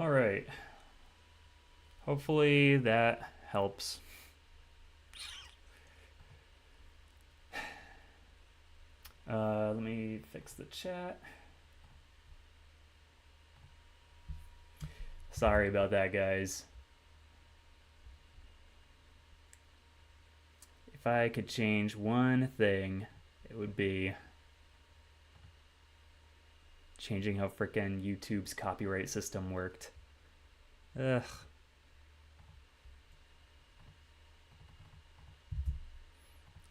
All right. Hopefully that helps. Let me fix the chat. Sorry about that, guys. If I could change one thing, it would be changing how frickin' YouTube's copyright system worked. Ugh.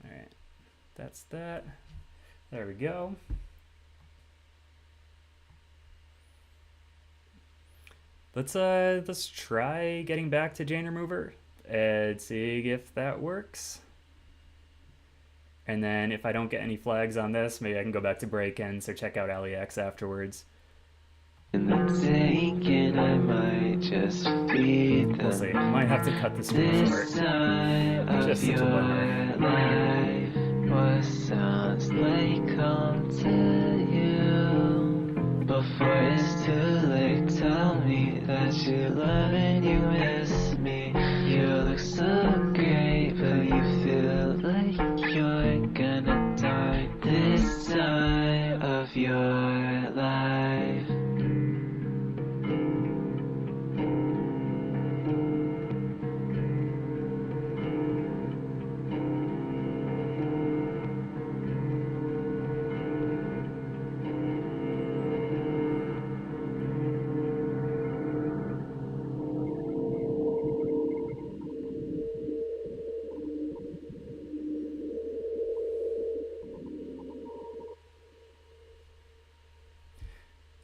Alright, that's that. There we go. Let's try getting back to Jane Remover and see if that works. And then if I don't get any flags on this, maybe I can go back to break-ins or check out LEX afterwards. And I'm thinking I might just be the We'll see. Might have to cut this one short. Just such a bummer. Life, what sounds like home to you? Before it's too late, tell me that you love and you miss me. You look so great, but you feel like you're gonna die this time of your life.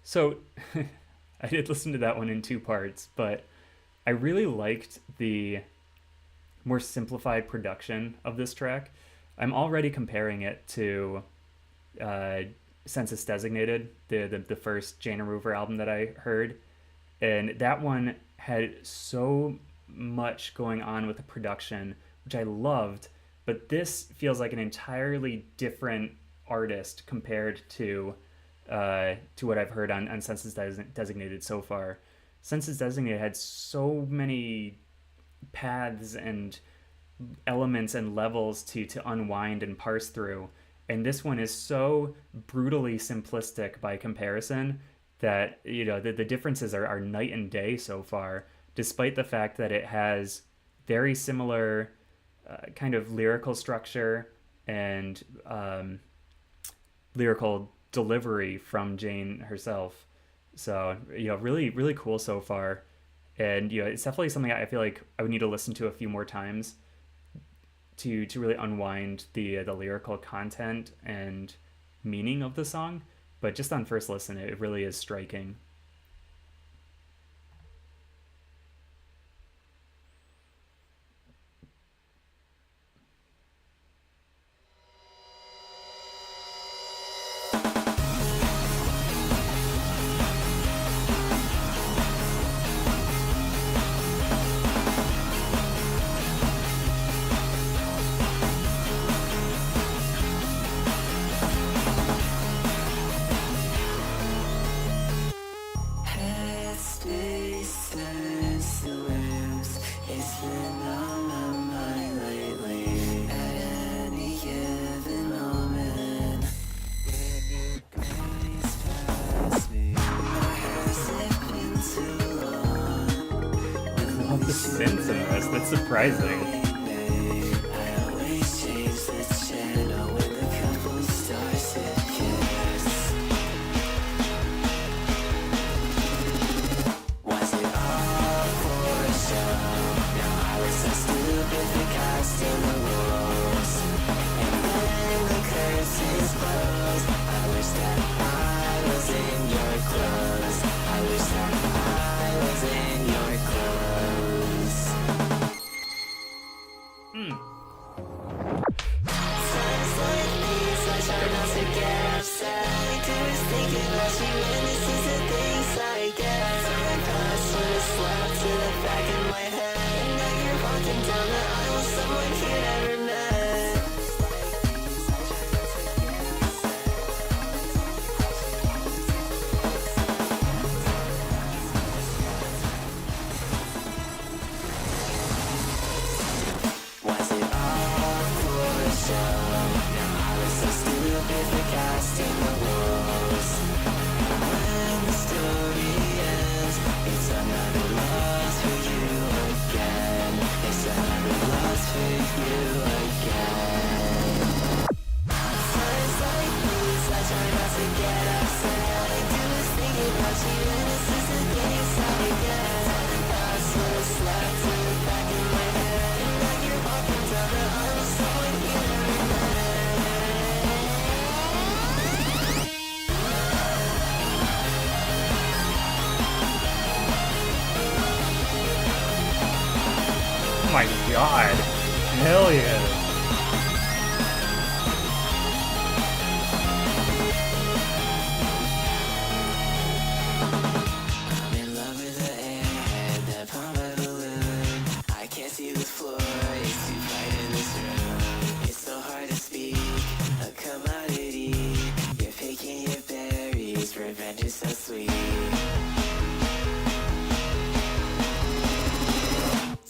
So, I did listen to that one in two parts, but I really liked the more simplified production of this track. I'm already comparing it to Census Designated, the first Jane Remover album that I heard, and that one had so much going on with the production, which I loved, but this feels like an entirely different artist compared to what I've heard on Census Designated so far. Census Designated had so many paths and elements and levels to unwind and parse through, and this one is so brutally simplistic by comparison that the differences are night and day so far, despite the fact that it has very similar kind of lyrical structure and lyrical delivery from Jane herself. So really really cool so far, and it's definitely something I feel like I would need to listen to a few more times to really unwind the lyrical content and meaning of the song. But just on first listen, it really is striking. The synths in this, that's surprising. lost in the walls. When the story ends, it's another loss for you again. It's another loss for you again. Times like these, I try not to get upset. All I do is think about you, and this is the day inside again. Thoughts would have slapped to the back of my head, and now you're walking down the aisle of someone you never Oh my god. Hell yeah. I'm in love with the airhead, that pump a balloon. I can't see the floor, it's too bright in this room. It's so hard to speak, a commodity. You're picking your berries, revenge is so sweet.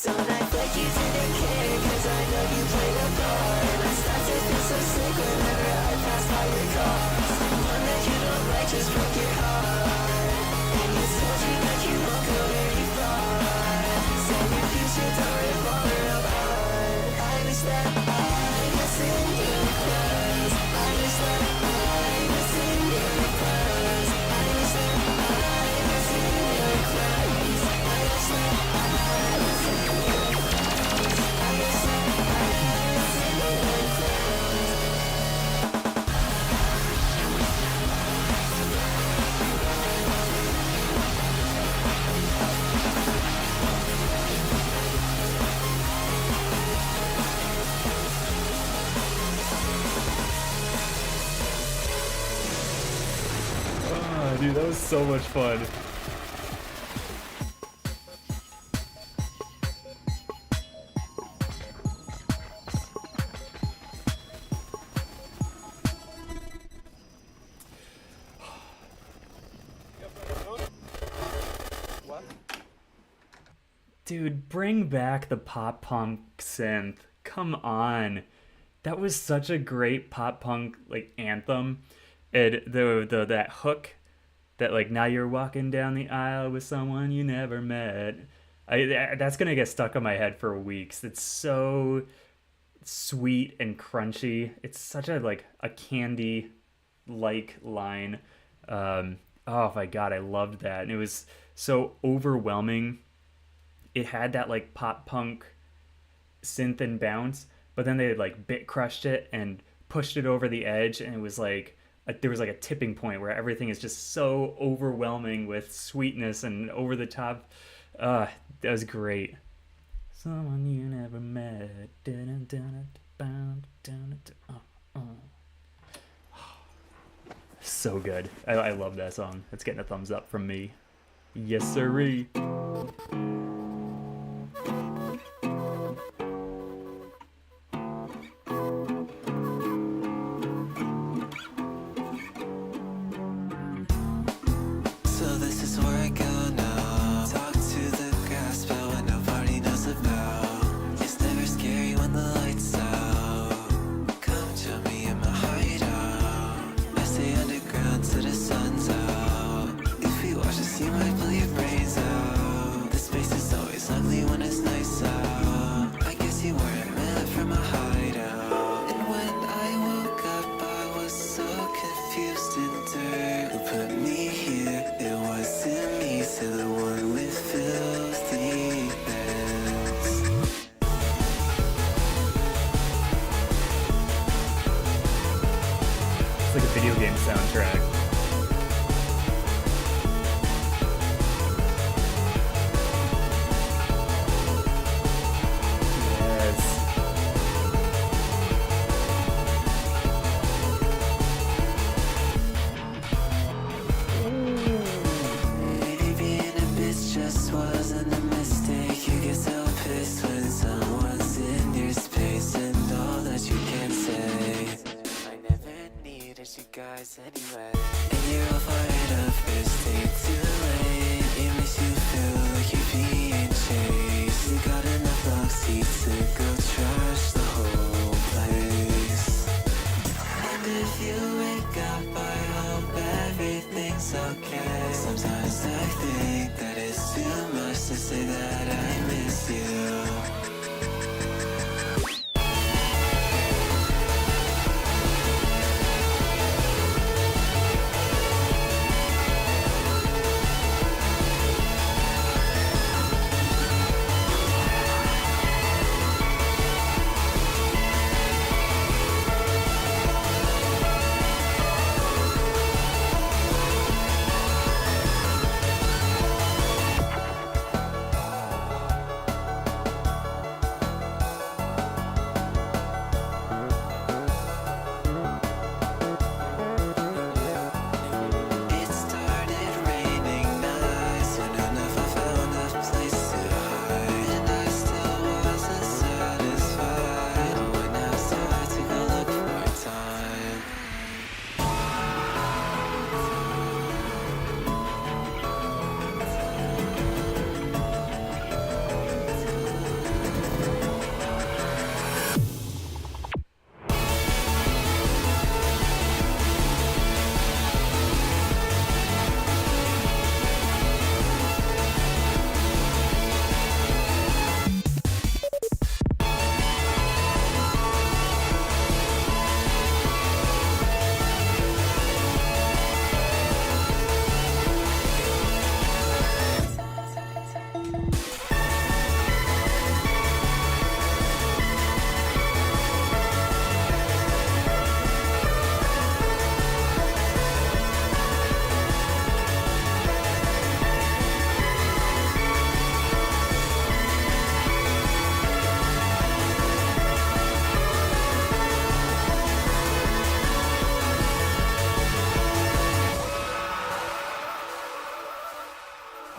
Don't act like you didn't care, cause I know you played a part. And I start to feel so sick whenever I pass by your car. Someone that you don't like just broke your heart, and you told you that you won't go very far. Said your future don't revolve around art. I wish that I was in your clothes. I wish that I was in your clothes. I wish that I was in your clothes. I wish that I was in your clothes. I wish that I was in your clothes. Oh, dude, that was so much fun. Dude, bring back the pop punk synth. Come on. That was such a great pop punk like anthem. The that hook that like now you're walking down the aisle with someone you never met. That's gonna get stuck in my head for weeks. It's so sweet and crunchy. It's such a like a candy like line. Oh my god, I loved that. And it was so overwhelming. It had that like pop punk synth and bounce, but then they like bit crushed it and pushed it over the edge, and it was like there was like a tipping point where everything is just so overwhelming with sweetness and over the top. That was great. Someone you never met. So good. I love that song. It's getting a thumbs up from me. Yes, sirree. So this is where I go now. Talk to the grass about what nobody knows about. It's never scary when the lights out. Come join me in my hideout. I stay underground till the sun's out. If we watch this, you might blow your brains out. The space is always ugly when it's nice out. I guess you weren't meant for my hideout. And when I woke up, I was so confused and dirt. Who put me here? It wasn't me. Silhouette Sometimes I think that it's too much to say that I miss you. It started raining nights, soon enough I found a place to hide, and I still wasn't satisfied. I went outside to go look for time.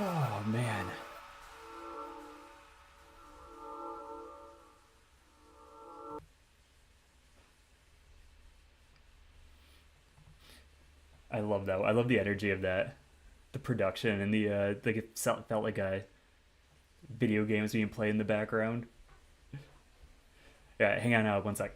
Oh man. I love that. I love the energy of that. The production and the like it felt like a video game was being played in the background. Yeah, hang on one sec.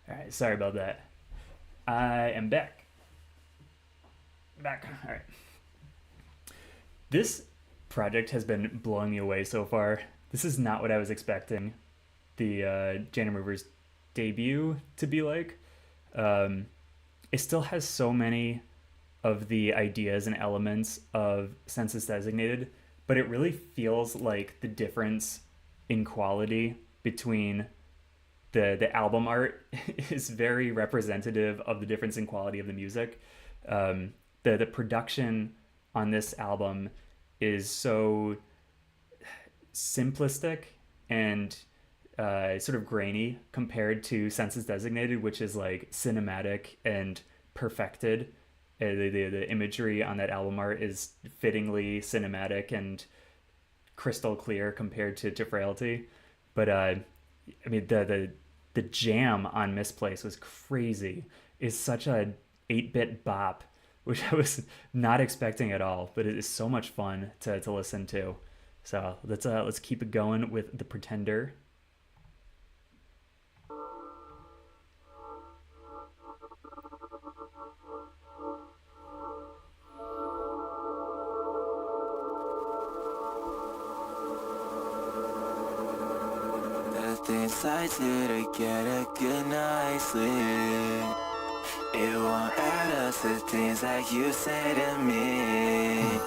All right, sorry about that. I am back. Back. All right. This project has been blowing me away so far. This is not what I was expecting the Jana Movers debut to be like. It still has so many of the ideas and elements of Census Designated, but it really feels like the difference in quality between the album art is very representative of the difference in quality of the music. The production on this album is so simplistic and sort of grainy compared to Census Designated, which is like cinematic and perfected. The imagery on that album art is fittingly cinematic and crystal clear compared to Frailty. But I mean the jam on Misplace was crazy. It's such a 8-bit bop, which I was not expecting at all, but it is so much fun to listen to. So let's keep it going with The Pretender. Things I do to get a good night's sleep, it won't add up to things that you say to me.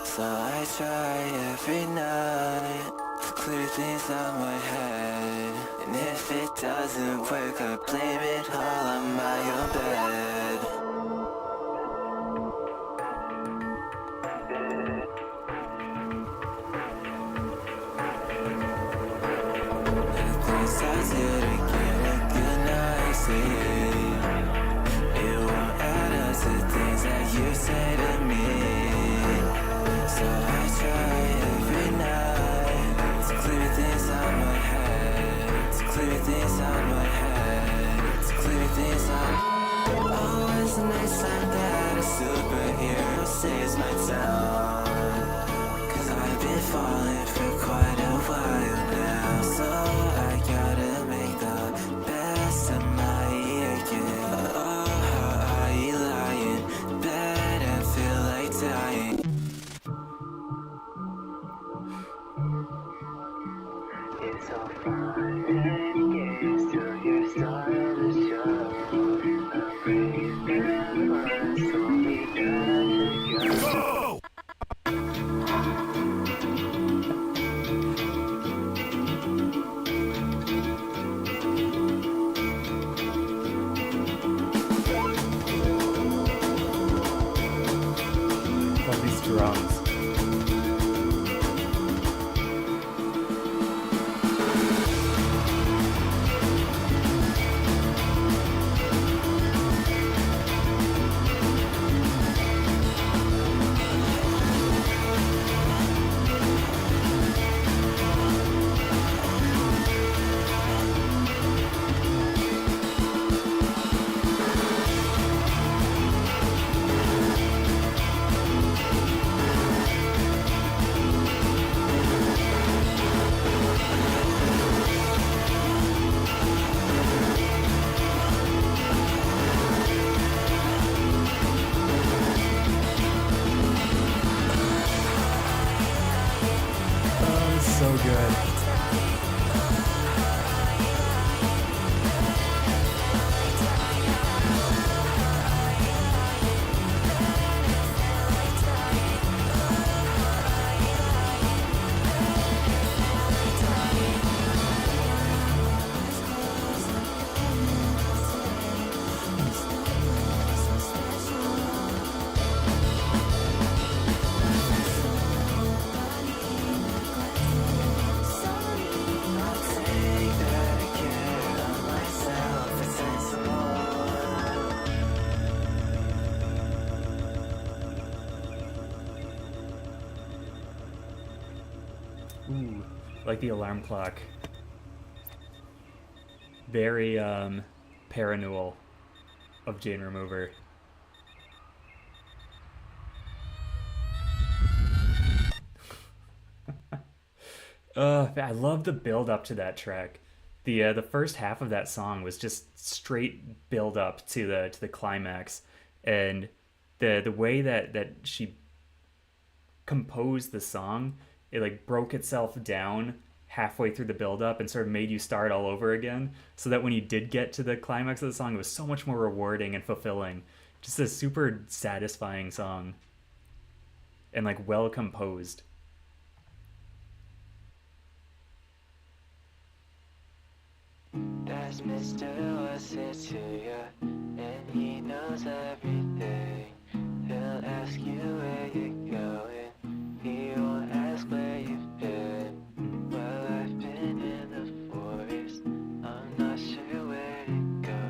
So I try every night to clear things out my head, and if it doesn't work, I blame it all on my own bed. I do to get a good night's sleep, it won't add up to things that you say to me. So I try every night to clear things out my head, to clear things out my head, to clear things out. Oh, it's a nice time that a superhero saves my town, 'cause I've been falling for quite a while now. So I gotta make the best of my year again. Oh, how are you lying? Bed and feel like dying. It's all fun and games till you're starting the show. Afraid that once only gotta go. Love these drums. Oh, it's so good. Ooh, like the alarm clock. Very parannoul of Jane Remover. I love the build up to that track. The first half of that song was just straight build up to the climax, and the way that she composed the song, it like broke itself down halfway through the build up and sort of made you start all over again, so that when you did get to the climax of the song, it was so much more rewarding and fulfilling. Just a super satisfying song, and like well composed. That's Mr. What's it to ya, and he knows everything. He'll ask you where you're going, he won't ask where you've been. Well, I've been in the forest, I'm not sure where to go.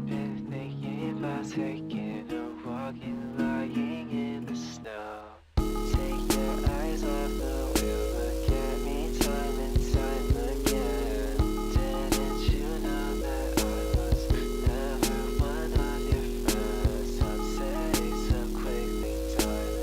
Been thinking about taking a walk and lying in the snow. Take your eyes off the wheel, look at me time and time again. Didn't you know that I was never one of your friends? Don't say so quickly, darling.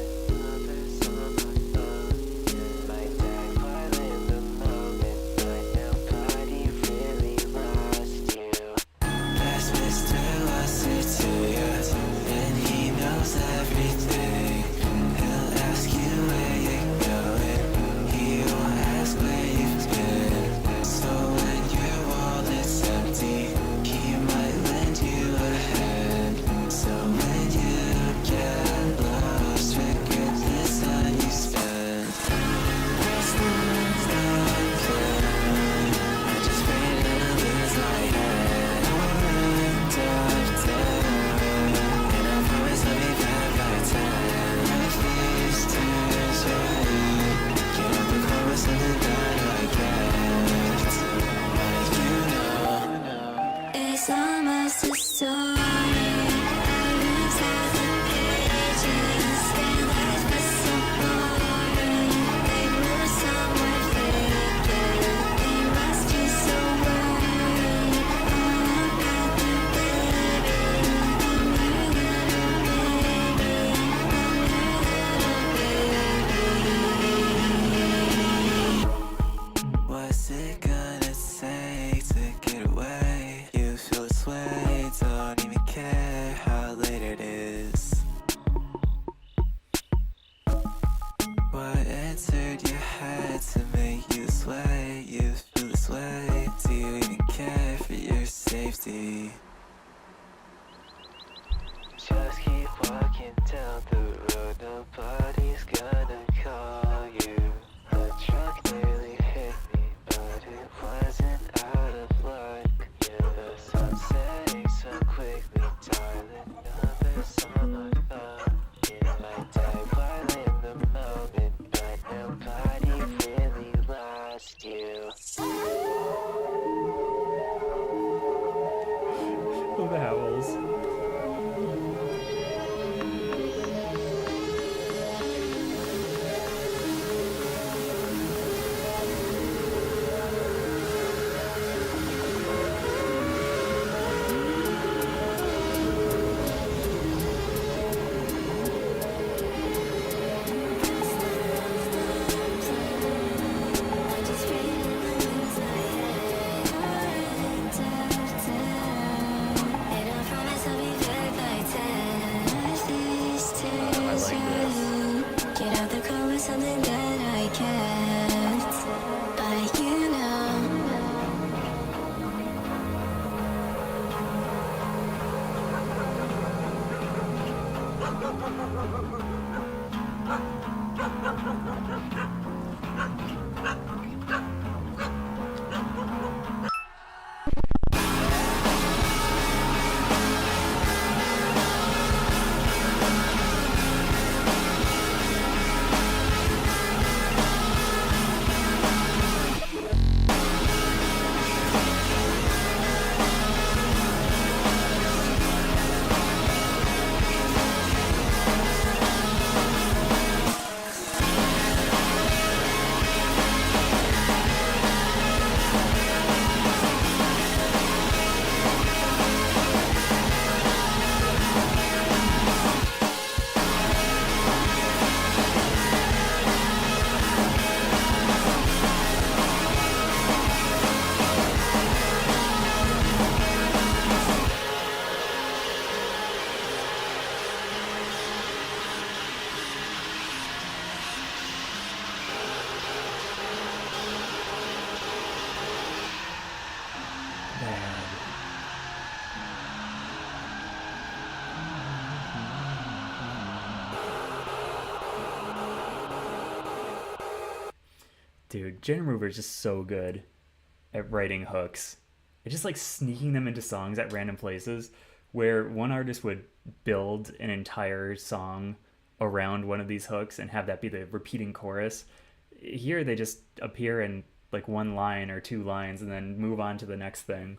60. Just keep walking down the road, nobody's gonna call you. The truck nearly hit me, but it wasn't out of luck. Yeah, the sun's setting so quickly, darling, numbers on my phone. Yeah, I died while in the moment, but nobody really lost you. Oh, the howls. Get out the car with something that I can't, but you know. Dude, Jen Reaver is just so good at writing hooks. It's just like sneaking them into songs at random places where one artist would build an entire song around one of these hooks and have that be the repeating chorus. Here they just appear in like one line or two lines and then move on to the next thing.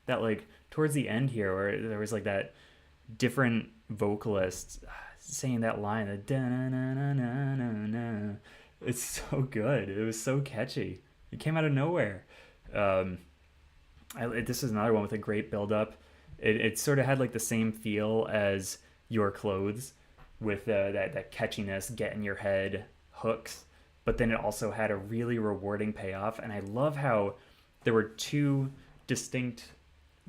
That like towards the end here where there was like that different vocalist saying that line, the da-na-na-na-na-na. It's so good. It was so catchy. It came out of nowhere. This is another one with a great build-up. It sort of had like the same feel as Your Clothes with that catchiness, get in your head hooks. But then it also had a really rewarding payoff. And I love how there were two distinct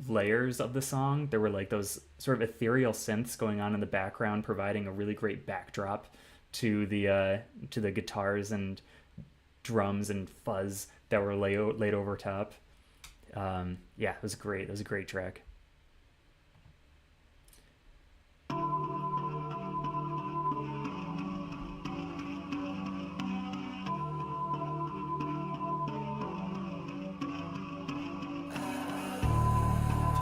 layers of the song. There were like those sort of ethereal synths going on in the background, providing a really great backdrop to the guitars and drums and fuzz that were laid over top. Yeah, it was great. It was a great track.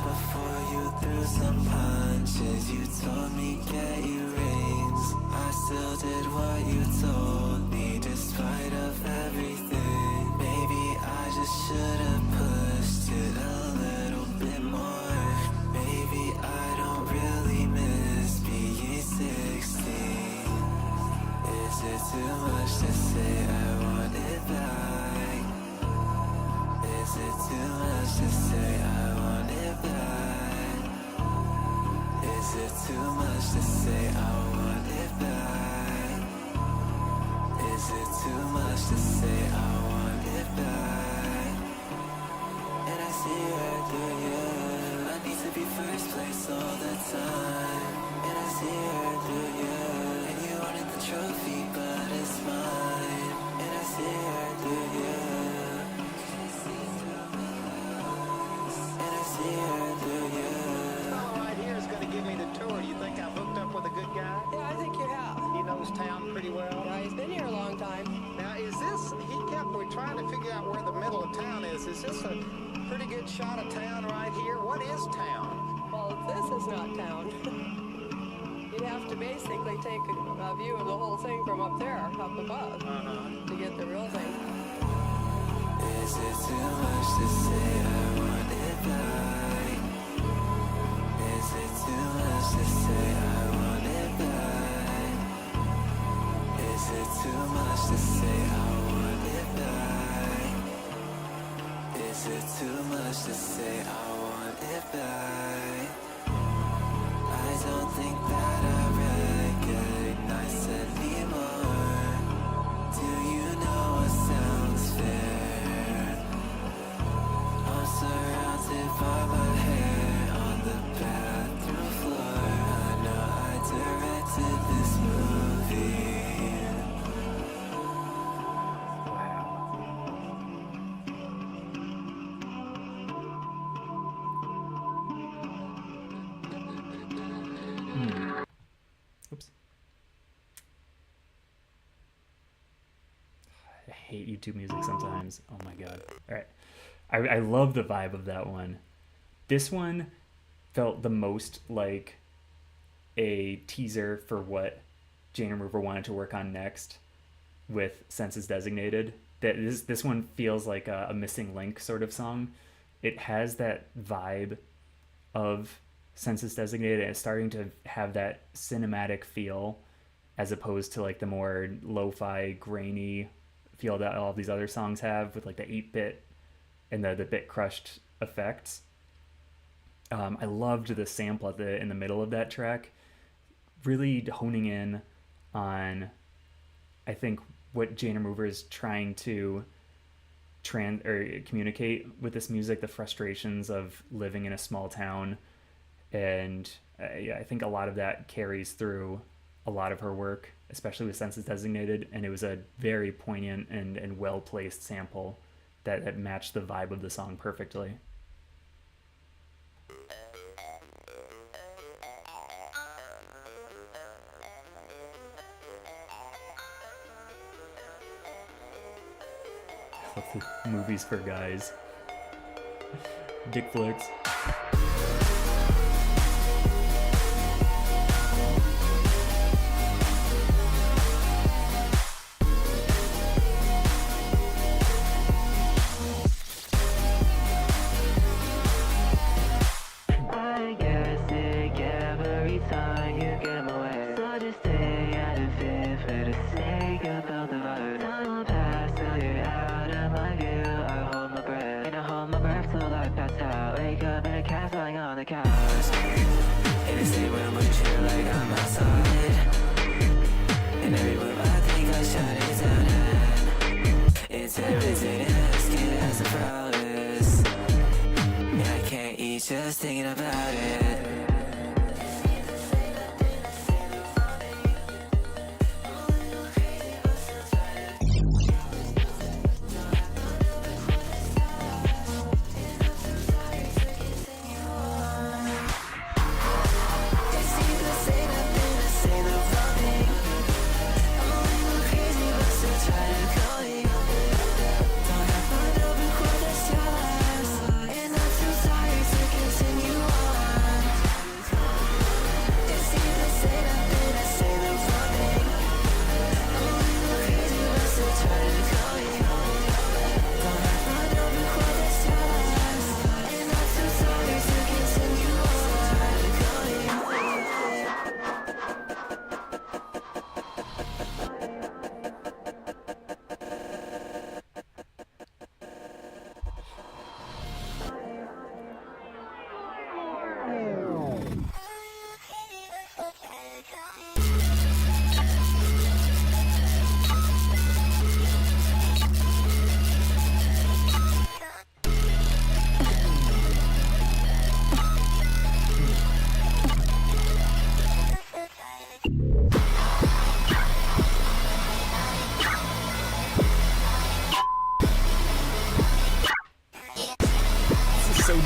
Before you threw some punches, you told me get your rings. I still did what you told me, despite of everything. Maybe I just should have pushed it a little bit more. Maybe I don't really miss being 16. Is it too much to say I want it back? Is it too much to say I want it back? Is it too much to say I want it back? Is it too much to say I want it back? And I see right through you. I need to be first place all the time. And I see right through you. And you wanted the trophy, but it's mine. And I see right through you. And I see her out where the middle of town is. Is this a pretty good shot of town right here? What is town? Well, this is not town. You'd have to basically take a view of the whole thing from up there, up above, to get the real thing. Is it too much to say I want it back? Is it too much to say I want it back? Is it too much to say I want it back? Is it too much to say I want it back? I don't think that I recognize anymore. Do you know what sounds fair? I'm surrounded by my hair on the bathroom floor. I know I directed this movie. Oops. I hate YouTube music sometimes. Oh my god. Alright. I love the vibe of that one. This one felt the most like a teaser for what Jane Remover wanted to work on next with Senses Designated. That this one feels like a missing link sort of song. It has that vibe of Senses Designated, and it's starting to have that cinematic feel as opposed to like the more lo-fi grainy feel that all of these other songs have with like the 8-bit and the bit crushed effects. I loved the sample in the middle of that track, really honing in on, I think, what Jane Remover is trying to communicate with this music, the frustrations of living in a small town. And I think a lot of that carries through a lot of her work, especially with Senses Designated, and it was a very poignant and well-placed sample that matched the vibe of the song perfectly. Movies for guys. Dick flicks. Just thinking about it.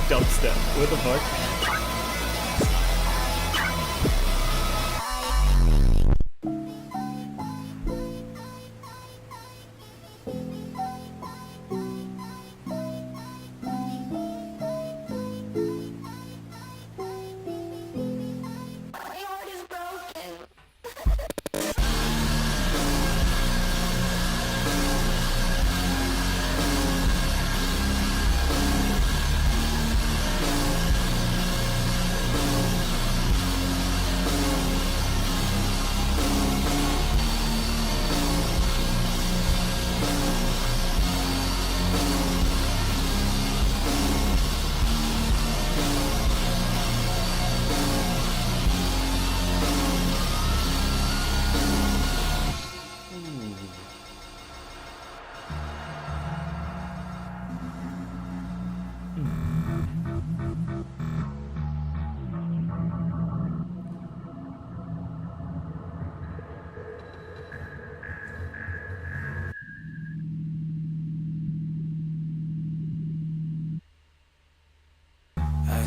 Dubstep. What the fuck?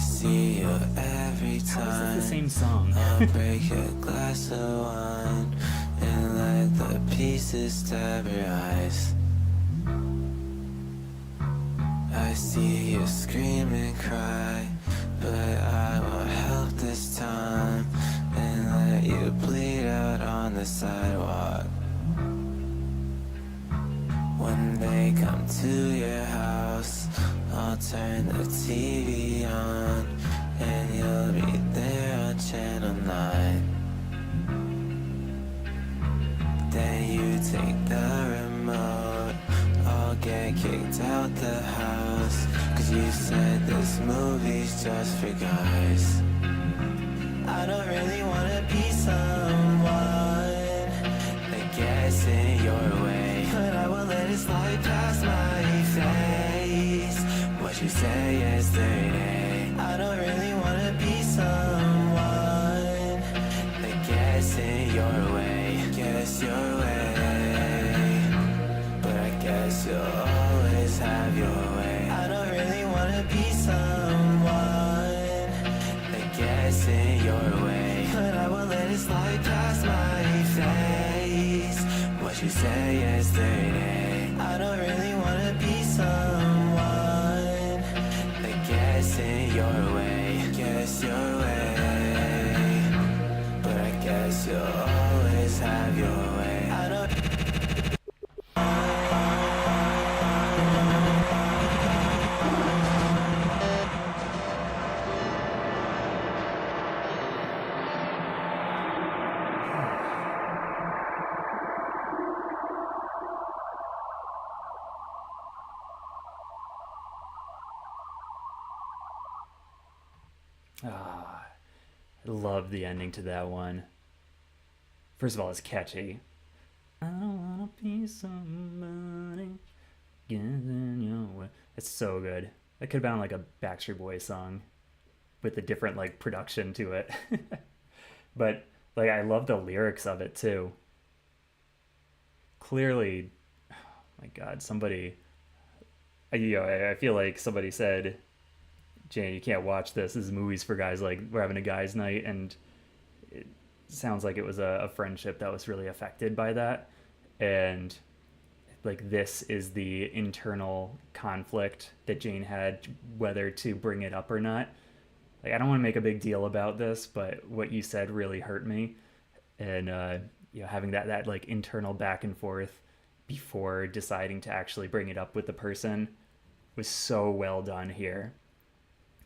see you every How is time. this the same song? I'll break a glass of wine and let the pieces stab your eyes. I see you scream and cry, but I won't help this time and let you bleed out on the sidewalk. When they come to your house, I'll turn the TV on and you'll be there on channel 9. Then you take the remote, I'll get kicked out the house, 'cause you said this movie's just for guys. I don't really wanna be someone that gets in your way, but I won't let it slide past my face. What you say yesterday. I don't really wanna be someone that gets in your way, gets your way, but I guess you'll always have your way. I don't really wanna be someone that gets in your way, but I won't let it slide past my face. What you say yesterday. I don't really wanna be someone that gets in your way, gets your way, but I guess you'll always have your way. I don't Ah, I love the ending to that one. First of all, it's catchy. I don't wanna be somebody getting your way. It's so good. That could have been like a Backstreet Boys song with a different like production to it. But like I love the lyrics of it too. Clearly, oh my God, somebody, I feel like somebody said, Jane, you can't watch this. This is movies for guys. Like, we're having a guys' night, and it sounds like it was a friendship that was really affected by that. And like, this is the internal conflict that Jane had, whether to bring it up or not. Like, I don't want to make a big deal about this, but what you said really hurt me. And having that like internal back and forth before deciding to actually bring it up with the person was so well done here.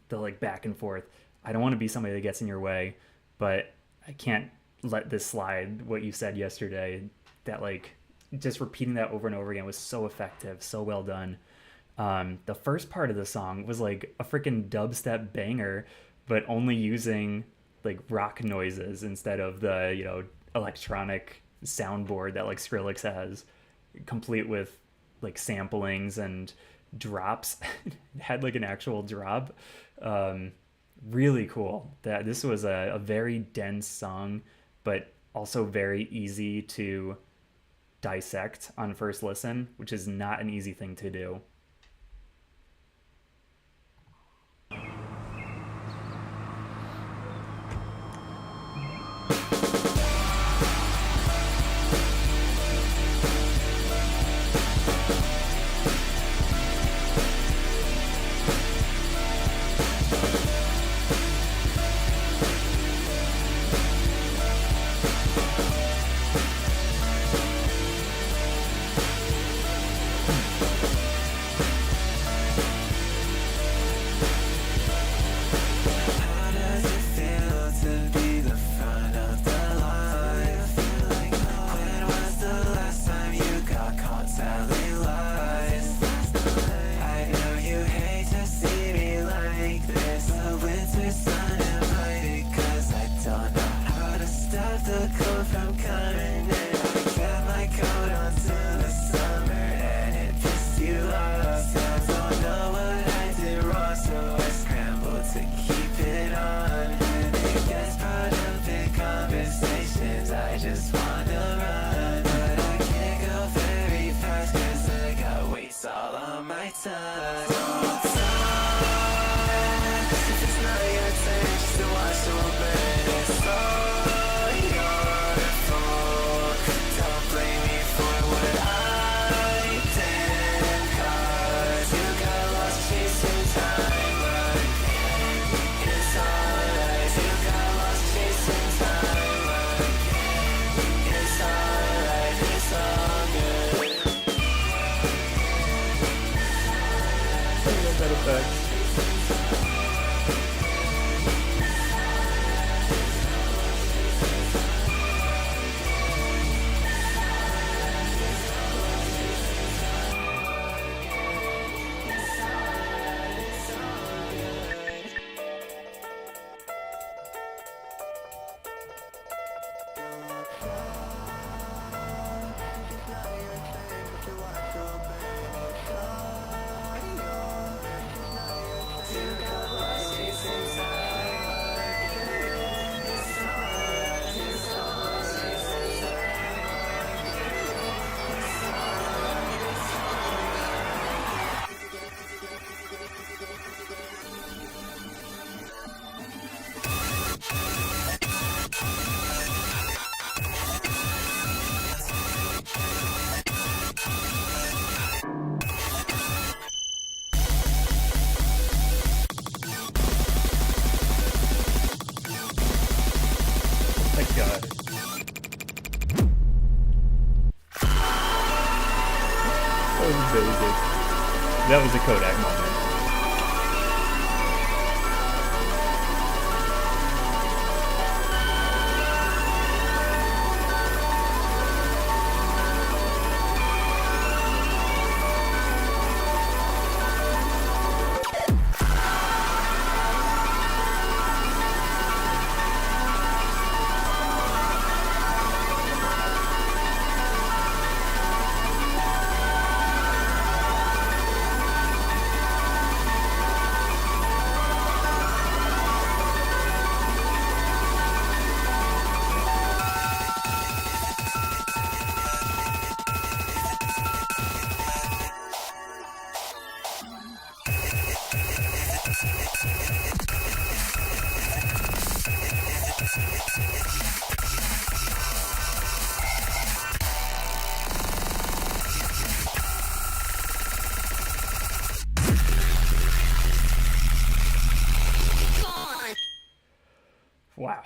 The like back and forth. I don't want to be somebody that gets in your way, but I can't let this slide. What you said yesterday, that like just repeating that over and over again was so effective, so well done. The first part of the song was like a freaking dubstep banger, but only using like rock noises instead of the electronic soundboard that like Skrillex has, complete with like samplings and drops. It had like an actual drop. Really cool. That this was a very dense song, but also very easy to dissect on first listen, which is not an easy thing to do. my time. Don't talk if it's not too bad. It's all your fault. Don't blame me for what I did, 'cause you got lost chasing time again. It's alright, you got lost chasing time again. It's alright, it's all good. I love that effect. My God. That was amazing. That was a Kodak moment. Wow.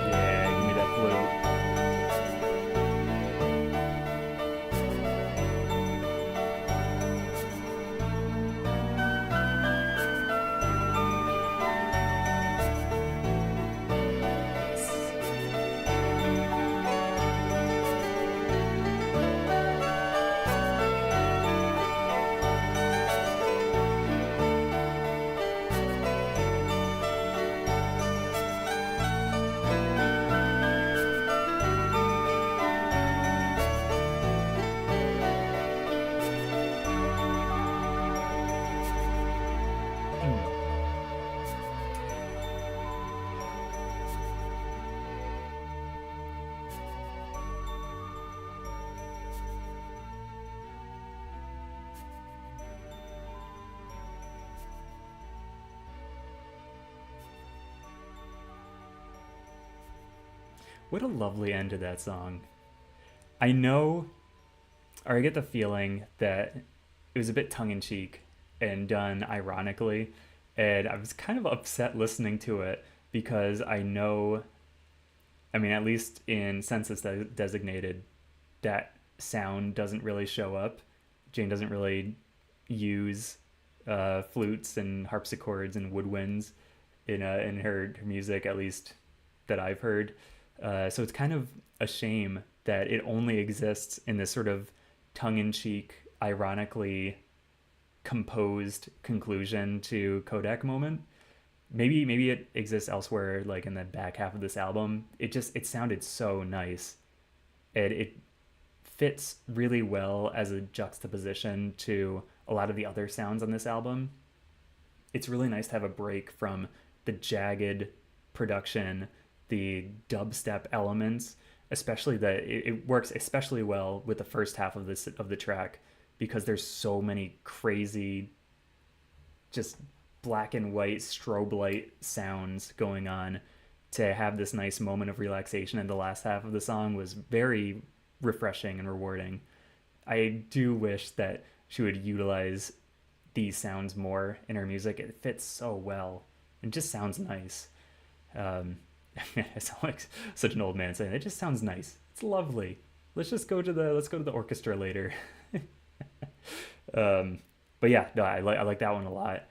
Yeah, give me that blue. What a lovely end to that song. I know, or I get the feeling that it was a bit tongue-in-cheek and done ironically, and I was kind of upset listening to it because I know I mean, at least in Census Designated, that sound doesn't really show up. Jane doesn't really use flutes and harpsichords and woodwinds in her music, at least that I've heard. So it's kind of a shame that it only exists in this sort of tongue-in-cheek, ironically composed conclusion to Kodak moment. Maybe it exists elsewhere, like in the back half of this album. It sounded so nice. It fits really well as a juxtaposition to a lot of the other sounds on this album. It's really nice to have a break from the jagged production, the dubstep elements, especially that it works especially well with the first half of the track, because there's so many crazy, just black and white strobe light sounds going on. To have this nice moment of relaxation in the last half of the song was very refreshing and rewarding. I do wish that she would utilize these sounds more in her music. It fits so well and just sounds nice. I sound like such an old man saying it just sounds nice. It's lovely. Let's go to the orchestra later. But yeah, no, I like that one a lot.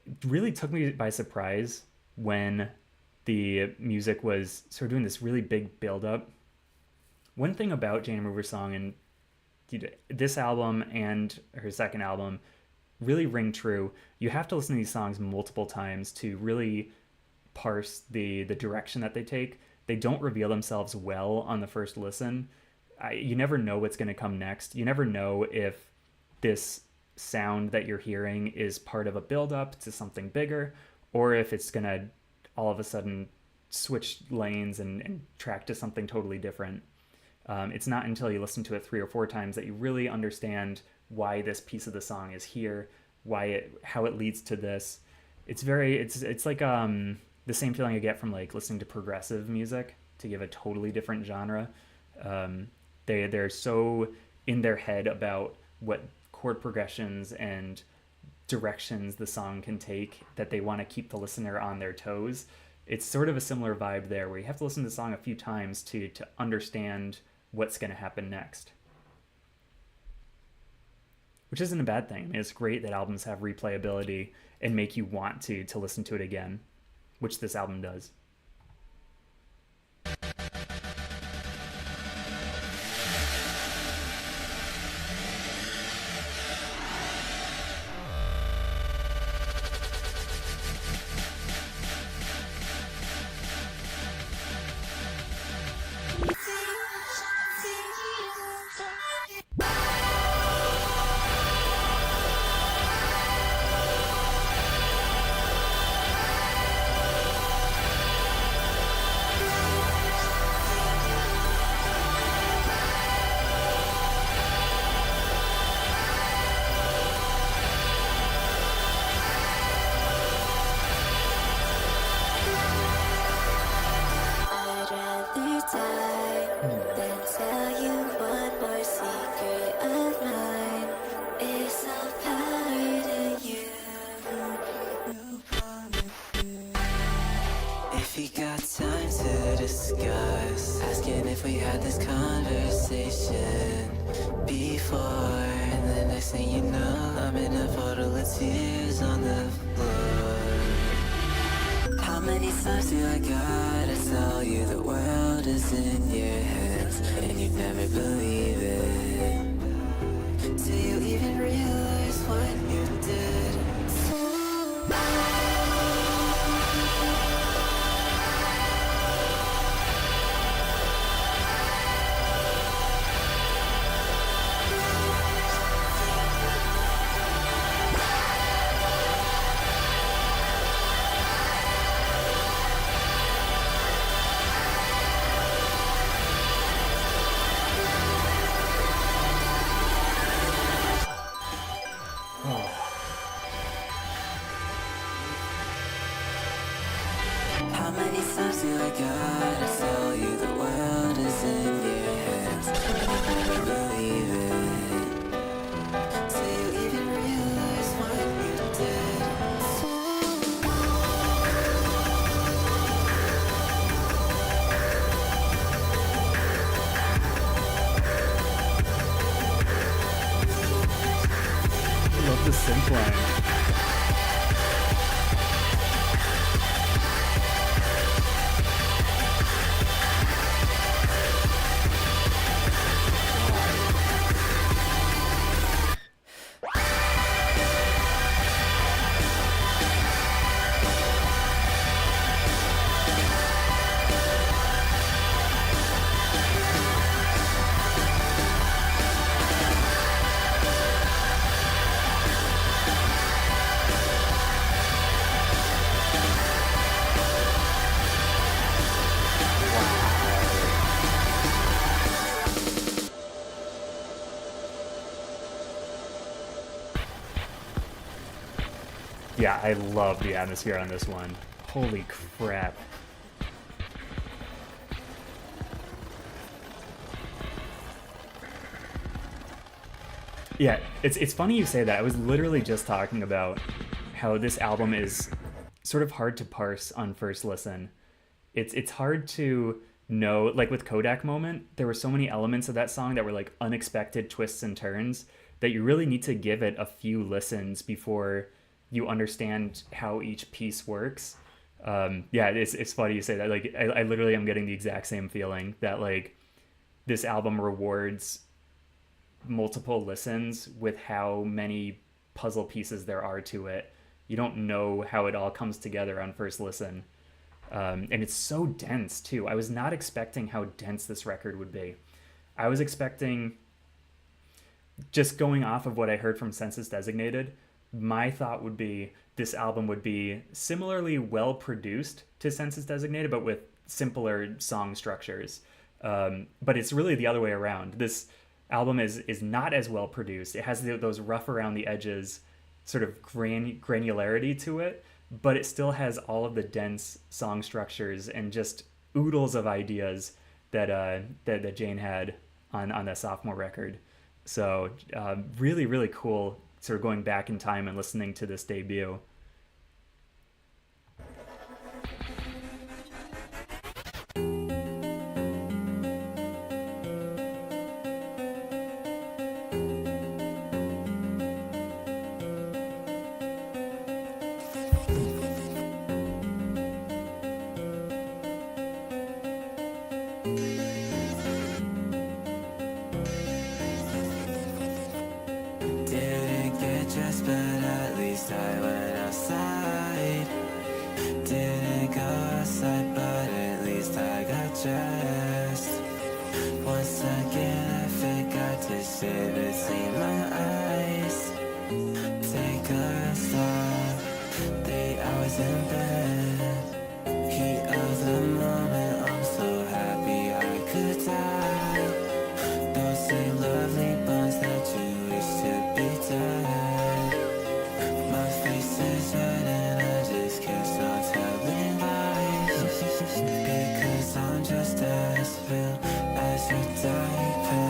It really took me by surprise when the music was sort of doing this really big build up. One thing about Jane Remover's song, and this album and her second album really ring true. You have to listen to these songs multiple times to really parse the direction that they take. They don't reveal themselves well on the first listen. You never know what's going to come next. You never know if this sound that you're hearing is part of a build-up to something bigger, or if it's going to all of a sudden switch lanes and track to something totally different. It's not until you listen to it 3 or 4 times that you really understand why this piece of the song is here, how it leads to this. It's like the same feeling I get from like listening to progressive music, to give a totally different genre. They're so in their head about what chord progressions and directions the song can take that they want to keep the listener on their toes. It's sort of a similar vibe there, where you have to listen to the song a few times to understand what's going to happen next. Which isn't a bad thing. I mean, it's great that albums have replayability and make you want to listen to it again, which this album does. Yeah, I love the atmosphere on this one. Holy crap. Yeah, it's funny you say that. I was literally just talking about how this album is sort of hard to parse on first listen. It's hard to know, like with Kodak Moment, there were so many elements of that song that were like unexpected twists and turns that you really need to give it a few listens before you understand how each piece works. Yeah, it's funny you say that. Like I literally am getting the exact same feeling that like this album rewards multiple listens with how many puzzle pieces there are to it. You don't know how it all comes together on first listen. And it's so dense too. I was not expecting how dense this record would be. I was expecting, just going off of what I heard from Census Designated, my thought would be this album would be similarly well produced to Census Designated, but with simpler song structures. But it's really the other way around. This album is not as well produced. It has those rough around the edges sort of granularity to it, but it still has all of the dense song structures and just oodles of ideas that Jane had on that sophomore record. So really, really cool sort of going back in time and listening to this debut. Didn't get dressed, but at least I went outside. Didn't go outside, but at least I got dressed. Once again, I forgot to sit between my eyes. Take a rest off, 3 hours in bed. Heat of the moment, I'm so happy I could die. Those same lovely bones that you wish to be dead. My face is red and I just can't stop telling lies. Because I'm just as real as your diaper.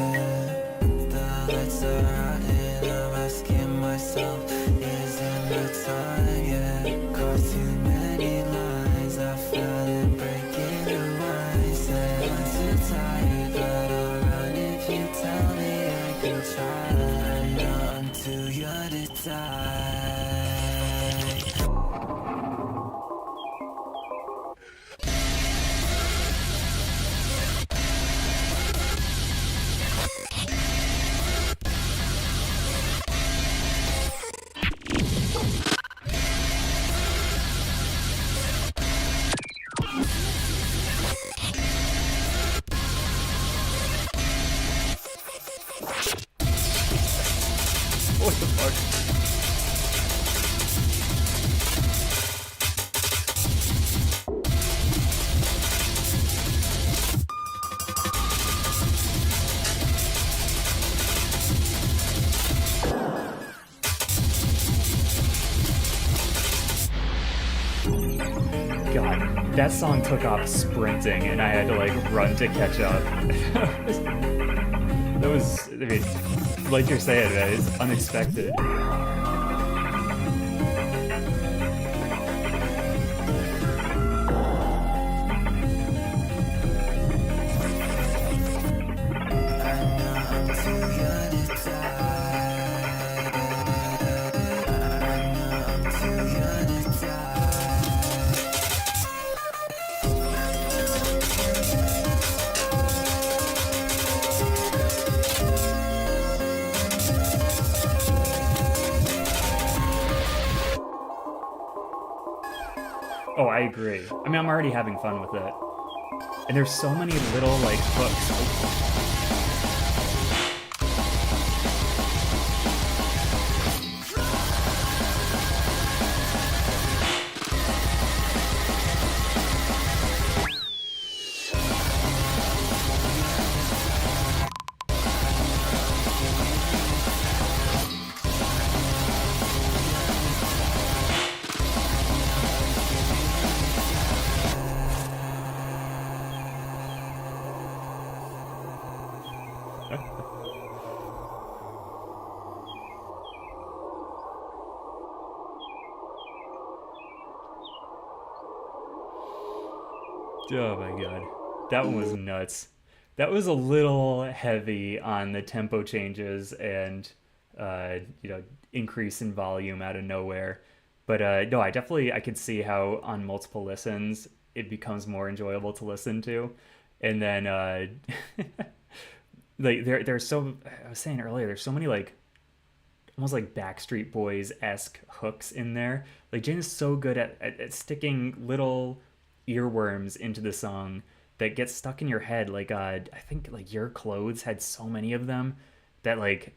The lights are rotten, I'm asking myself, isn't the time yet? Crossed too many lines, I fell and breaking the wise. And I'm too tired, but I'll run if you tell me I can try. I know I'm too young to die. What the fuck? God, that song took off sprinting and I had to like run to catch up. That was, I mean, like you're saying, man, it's unexpected. Oh, I agree. I mean, I'm already having fun with it. And there's so many little, like, hooks. Oh my god. That one was nuts. That was a little heavy on the tempo changes and you know, increase in volume out of nowhere. But no, I could see how on multiple listens it becomes more enjoyable to listen to. And then like there's so I was saying earlier, there's so many like almost like Backstreet Boys esque hooks in there. Like Jane is so good at sticking little earworms into the song that gets stuck in your head. Like I think like Your Clothes had so many of them that like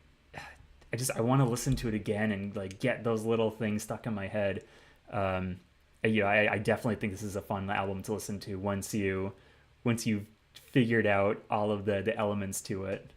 I want to listen to it again and like get those little things stuck in my head. You know, I definitely think this is a fun album to listen to once you've figured out all of the elements to it.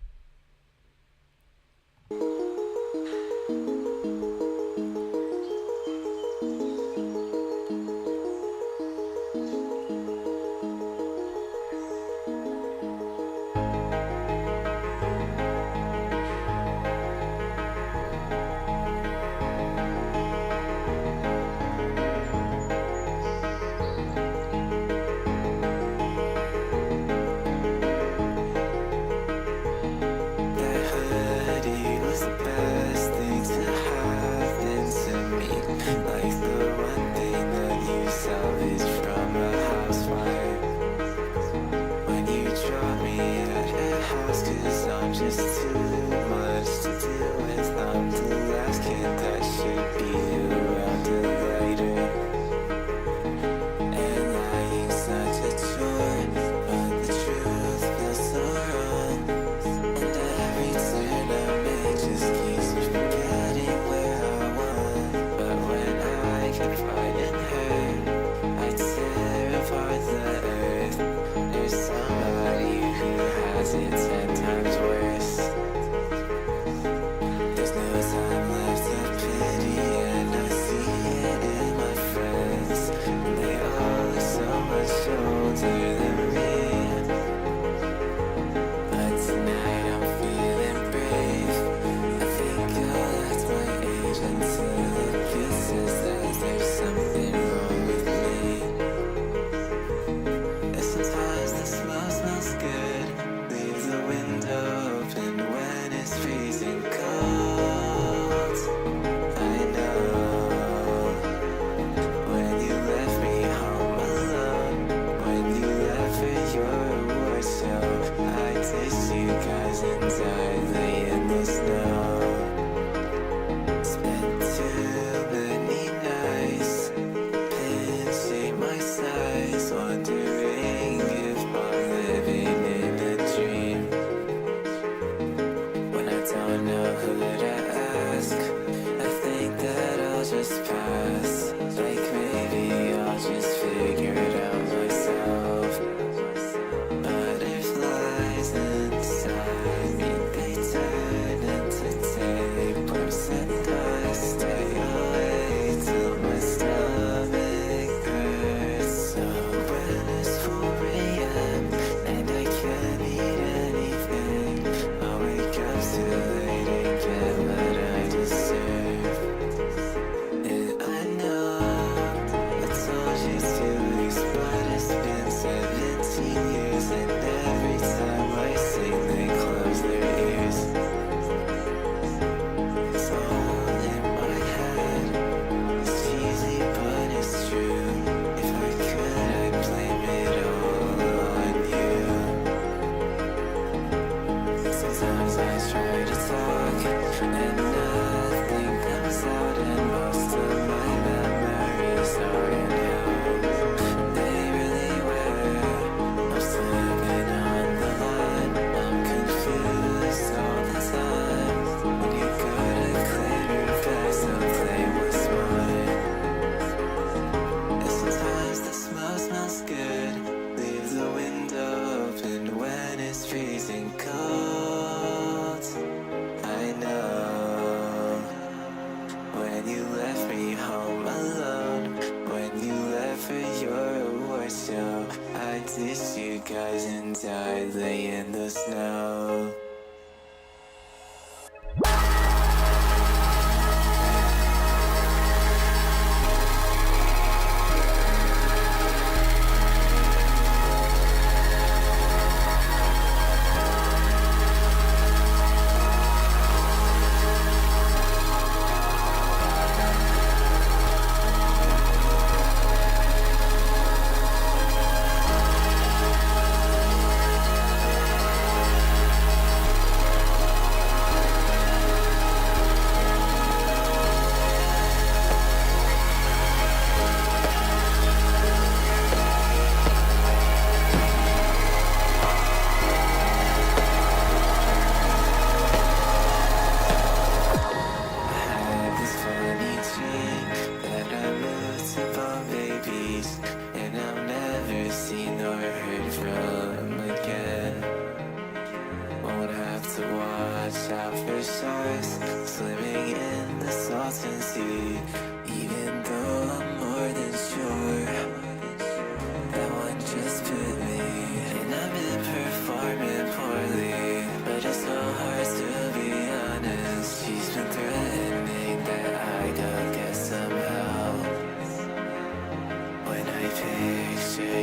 That hoodie was the best thing to happen to me. Like the one thing that you salvaged from a house fire. When you drop me at your house, 'cause I'm just too much to deal with. I'm the last kid that should be around a later. And lying such a chore, but the truth feels so wrong. And every turn I make just keeps me from getting where I want. But when I confide in her, I tear apart the earth. There's somebody who has it 10 times worse. There's no time left to pity, and I see it in my friends. And they all look so much older than me. But tonight I'm feeling brave. I think I'll act my age until it says that there's something wrong with me. And sometimes the smell smells good. Leave the window open when it's freezing cold. I know. When you left me home alone, when you left for your award show, I ditched you guys and I lay in the snow. Spent too many nights pinching my size, wondering if I'm living in a dream. When I don't know who to ask, I think that I'll just pass. Like maybe I'll just figure it out myself. Butterflies inside me, they turn into tapeworms, and I stay away till my stomach hurts. So when it's 4 a.m. and I can't eat anything, I'll wake up too late and get what I deserve. And I know I told you 2 weeks, but it's been 17 years, and every time I sing, they close their ears. It's all in my head. It's cheesy, but it's true. If I could, I'd blame it all on you. Sometimes I try to talk, and nothing comes out, and most of my memories are in hell. They really were. I'm slipping on the line. I'm confused all the time. When you gotta clear it back, so claim what's mine. And sometimes the smell smells good. Leave the window open when it's freezing cold. I know. When you left me home alone, when you left for your award show, I ditched you guys and I lay in the snow.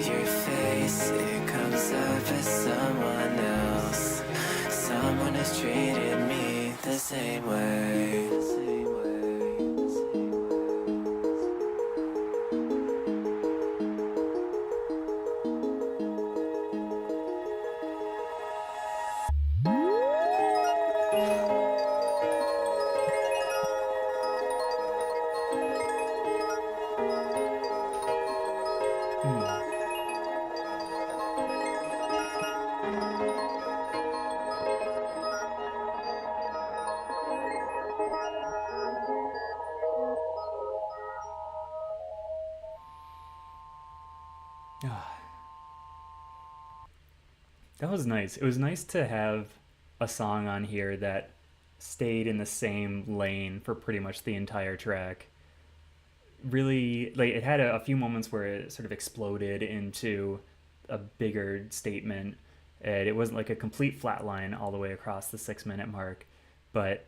your face, it comes up as someone else. Someone has treated me the same way. That was nice. It was nice to have a song on here that stayed in the same lane for pretty much the entire track. Really, like, it had a few moments where it sort of exploded into a bigger statement, and it wasn't like a complete flat line all the way across the 6 minute mark. But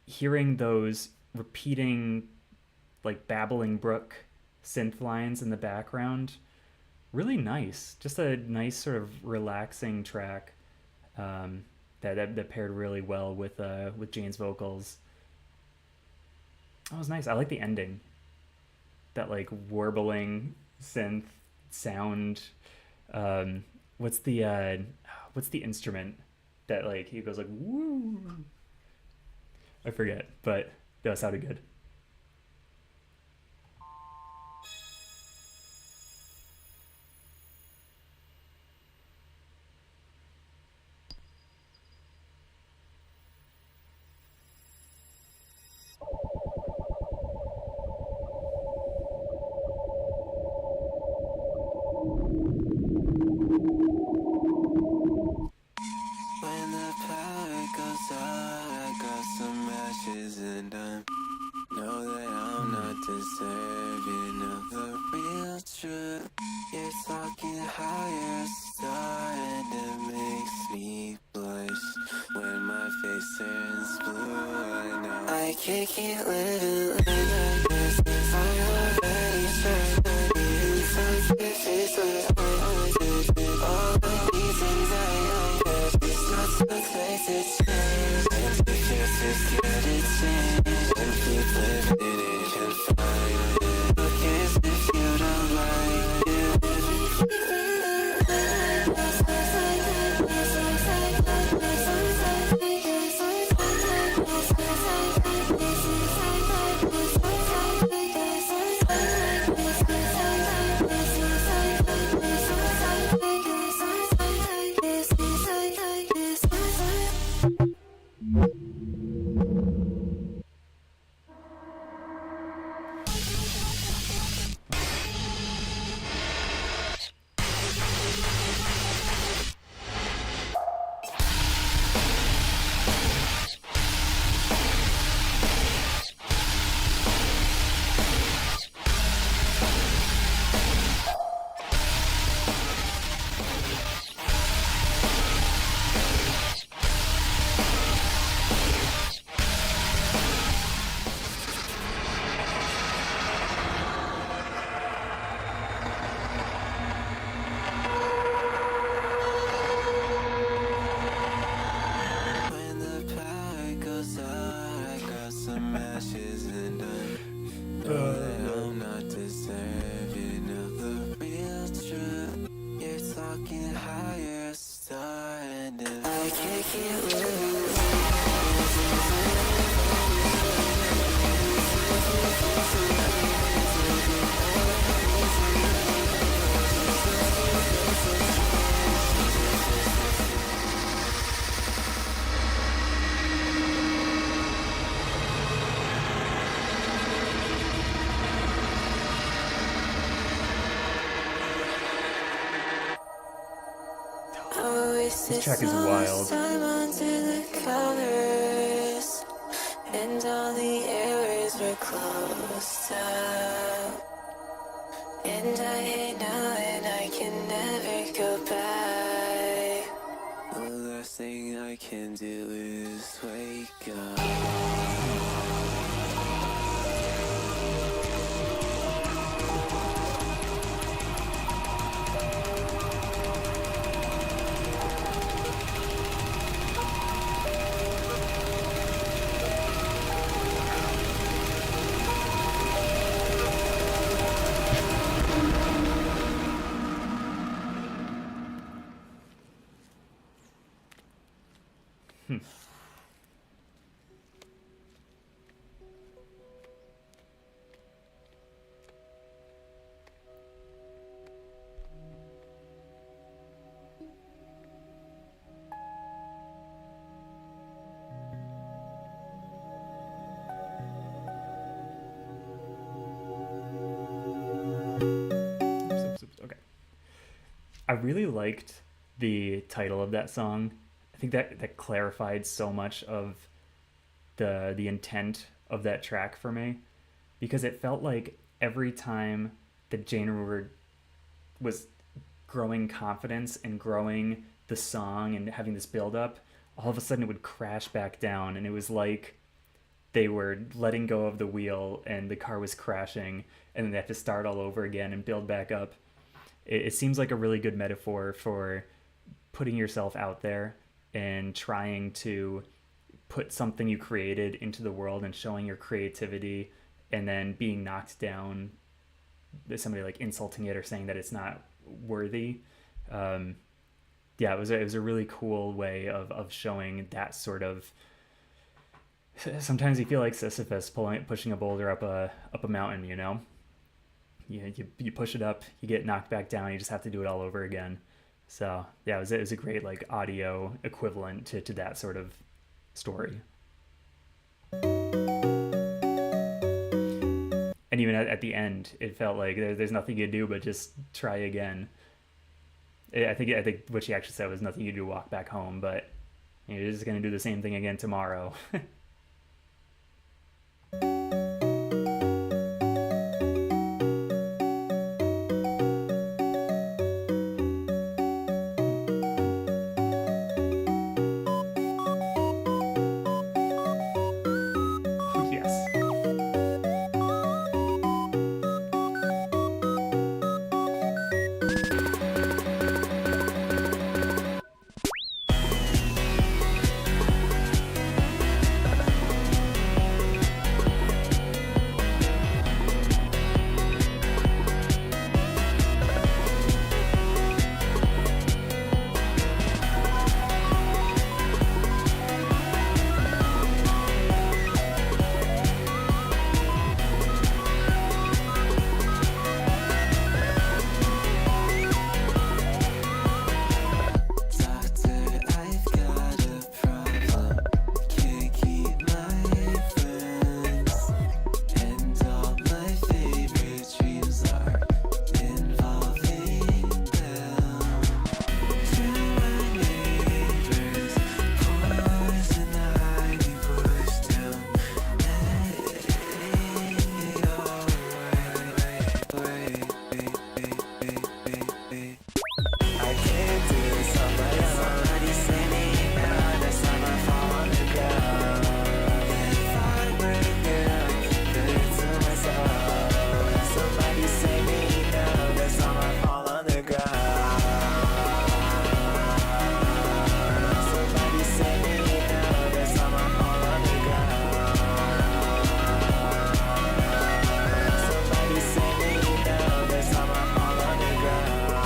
hearing those repeating, like, babbling brook synth lines in the background, really nice. Just a nice sort of relaxing track that paired really well with Jane's vocals. That was nice. I like the ending. That, like, warbling synth sound. What's the instrument that, like, he goes like woo? I forget, but that sounded good. When the power goes out, I got some ashes and I know that I'm not deserving of the real truth. You're talking higher, star, and it makes me blush when my face turns blue. I know I can't keep living like this. I already tried to be inside your face, but I always did all the reasons I guess it's not so late to change. And if you're too scared to change, then keep living in confinement. Who cares if you don't like it? When the power goes out, I got some ashes and I know that I'm not deserving of the real truth. You're talking higher, star, and if I can't keep living. This track is wild. Time under the covers, and all the areas were closed up. And I hate knowing I can never go back. The last thing I can do is wake up. Okay. I really liked the title of that song. I think that clarified so much of the intent of that track for me, because it felt like every time that Jane was growing confidence and growing the song and having this build up, all of a sudden it would crash back down, and it was like they were letting go of the wheel and the car was crashing, and then they have to start all over again and build back up. It seems like a really good metaphor for putting yourself out there and trying to put something you created into the world and showing your creativity, and then being knocked down, somebody like insulting it or saying that it's not worthy. Yeah, it was a really cool way of showing that sort of. Sometimes you feel like Sisyphus pushing a boulder up a mountain, you know. You push it up, you get knocked back down, you just have to do it all over again. So yeah, it was a great like audio equivalent to that sort of story. And even at the end, it felt like there's nothing you do but just try again. I think what she actually said was nothing you do, walk back home, but you're just gonna do the same thing again tomorrow. Yes. Doctor, I've got a problem. Can't keep my friends, and all my favorite dreams are involving them. To my neighbors, poison ivy pushed down. I can't do this on my own. Somebody say me now, next time I fall on the ground. If I were a girl, I keep it to myself. Somebody say me now, next time I fall on the ground. Somebody say me now, next time I fall on the ground. Somebody say me now, next time I fall on the ground.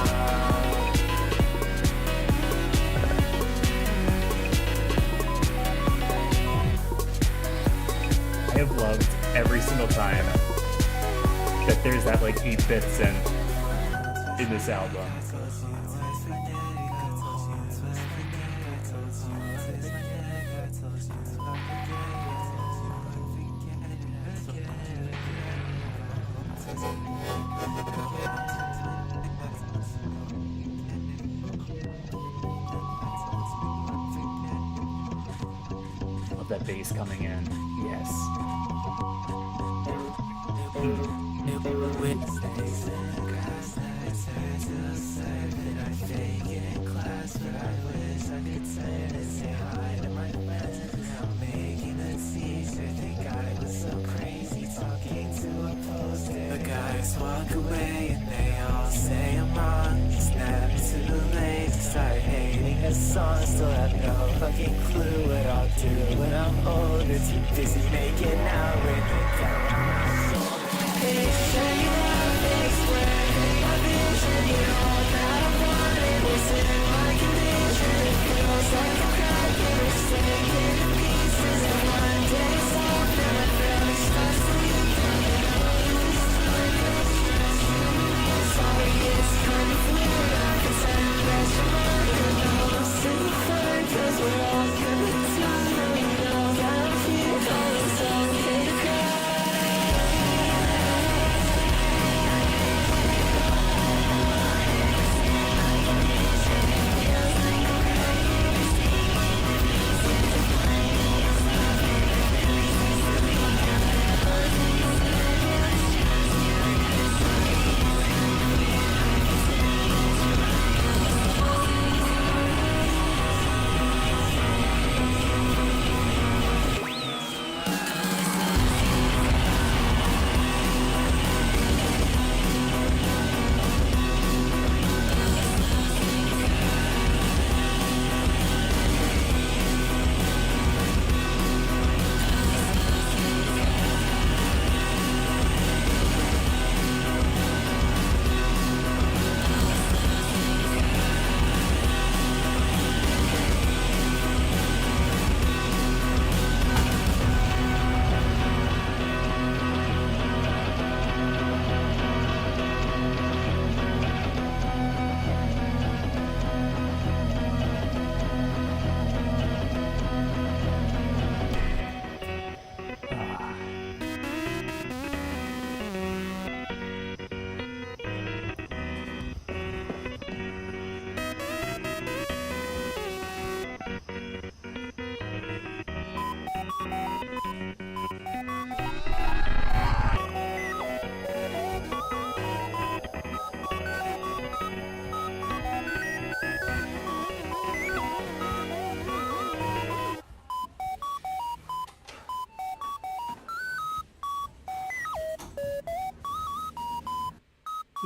I have loved every single time that there's that like 8-bit synth in this album. Love that bass coming in. Yes. The guys walk away and they all say I'm wrong. It's never too late to start hating a song. Still have no fucking clue what I'll do when I'm older. Too busy making out with the camera. Picture your face when my vision, you know that I want it. Is it my condition? It feels like I'm cracking a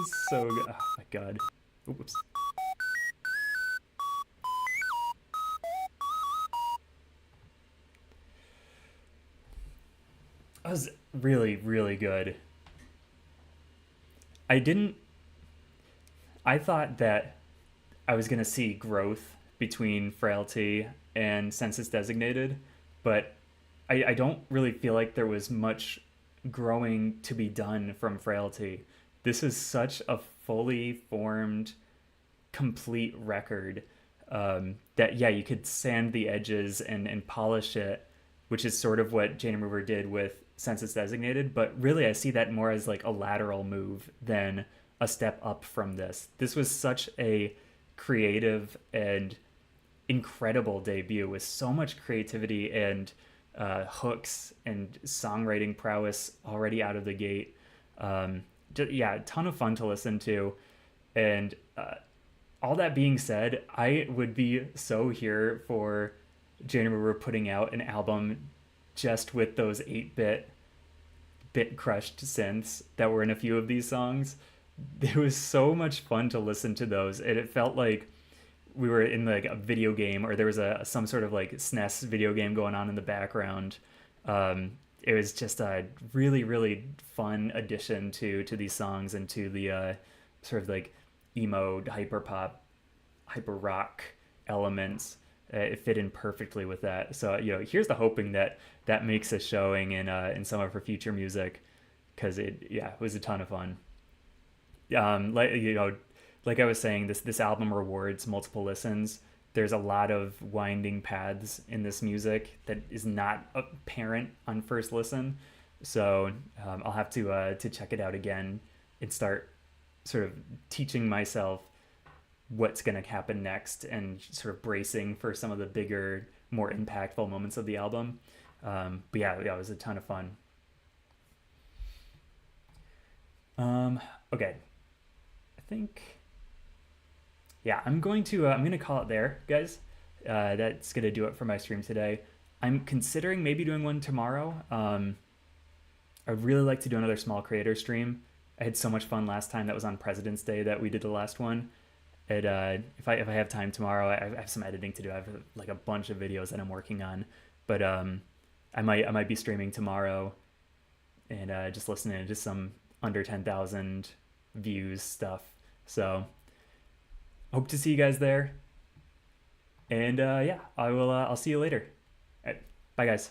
is so good. Oh my god. Oops. That was really, really good. I didn't. I thought that I was gonna see growth between Frailty and Census Designated, but I don't really feel like there was much growing to be done from Frailty. This is such a fully formed, complete record that, yeah, you could sand the edges and polish it, which is sort of what Jane Mover did with Census Designated. But really, I see that more as like a lateral move than a step up from this. This was such a creative and incredible debut with so much creativity and hooks and songwriting prowess already out of the gate. Yeah, a ton of fun to listen to. And all that being said, I would be so here for Jane River putting out an album just with those 8-bit bit crushed synths that were in a few of these songs. It was so much fun to listen to those, and it felt like we were in like a video game, or there was some sort of like SNES video game going on in the background. It was just a really, really fun addition to these songs and to the sort of like emo, hyper pop, hyper rock elements. It fit in perfectly with that. So, here's the hoping that that makes a showing in some of her future music, because it was a ton of fun. Like I was saying, this album rewards multiple listens. There's a lot of winding paths in this music that is not apparent on first listen. So I'll have to check it out again and start sort of teaching myself what's going to happen next and sort of bracing for some of the bigger, more impactful moments of the album. But yeah, it was a ton of fun. Okay. I think, yeah, I'm going to call it there, guys. That's going to do it for my stream today. I'm considering maybe doing one tomorrow. I'd really like to do another small creator stream. I had so much fun last time. That was on President's Day that we did the last one. If I have time tomorrow, I have some editing to do. I have like a bunch of videos that I'm working on, but I might be streaming tomorrow and just listening to some under 10,000 views stuff. So hope to see you guys there. And yeah, I'll see you later. All right, bye guys.